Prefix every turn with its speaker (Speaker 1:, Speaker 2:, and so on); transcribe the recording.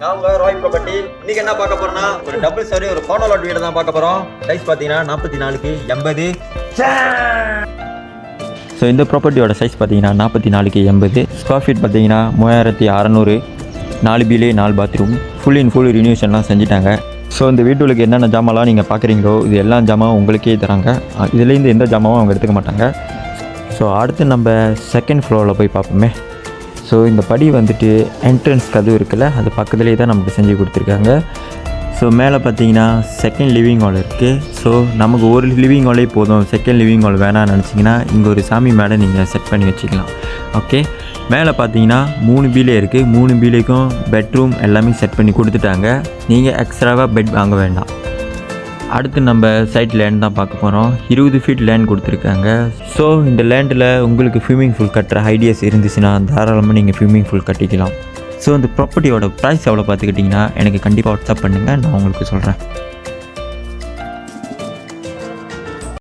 Speaker 1: நாங்க ராய் ப்ராப்பர்ட்டி இன்னைக்கு என்ன பார்க்க போறோம்னா ஒரு டபுள் ஸ்டோரி ஒரு கோர்னர் லாட் வீடு தான் பார்க்க போறோம். சைஸ் பார்த்தீங்கன்னா 44க்கு 80.
Speaker 2: ஸோ இந்த ப்ராப்பர்ட்டியோட சைஸ் பார்த்தீங்கன்னா 44க்கு 80. ஸ்கொயர் ஃபீட் பார்த்தீங்கன்னா 3600. 4 பிலே 4 பாத்ரூம். ஃபுல் இன் ஃபுல் ரினியூஷன்லாம் செஞ்சுட்டாங்க. ஸோ இந்த வீட்டுக்கு என்னென்ன ஜாமான்லாம் நீங்கள் பார்க்குறீங்களோ இது எல்லா ஜாமாவும் உங்களுக்கே தராங்க. இதுலேருந்து எந்த ஜாமாவும் அவங்க எடுத்துக்க மாட்டாங்க. ஸோ அடுத்து நம்ம செகண்ட் ஃப்ளோரில் போய் பார்ப்போமே. ஸோ இந்த படி வந்துட்டு என்ட்ரன்ஸ் கதவு இருக்குல்ல, அது பக்கத்துலேயே தான் நமக்கு செஞ்சு கொடுத்துருக்காங்க. ஸோ மேலே பார்த்தீங்கன்னா செகண்ட் லிவிங் ஹால் இருக்குது. ஸோ நமக்கு ஒரு லிவிங் ஹாலே போதும், செகண்ட் லிவிங் ஹால் வேணாம்னு நினச்சிங்கன்னா இங்கே ஒரு சாமி மேலே நீங்கள் செட் பண்ணி வச்சுக்கலாம். ஓகே, மேலே பார்த்தீங்கன்னா 3 பீலே இருக்குது. 3 பீலேக்கும் பெட்ரூம் எல்லாமே செட் பண்ணி கொடுத்துட்டாங்க. நீங்கள் எக்ஸ்ட்ராவாக பெட் வாங்க வேண்டாம். அடுத்து நம்ம சைட் லேண்ட் தான் பார்க்க போகிறோம். 20 ஃபீட் லேண்ட் கொடுத்துருக்காங்க. ஸோ இந்த லேண்டில் உங்களுக்கு ஸ்விம்மிங் பூல் கட்டுற ஐடியாஸ் இருந்துச்சுன்னா தாராளமாக நீங்கள் ஸ்விம்மிங் பூல் கட்டிக்கலாம். ஸோ இந்த ப்ராப்பர்ட்டியோட ப்ரைஸ் எவ்வளோ பார்த்துக்கிட்டிங்கன்னா எனக்கு கண்டிப்பாக வாட்ஸ்அப் பண்ணுங்கள், நான் உங்களுக்கு சொல்கிறேன்.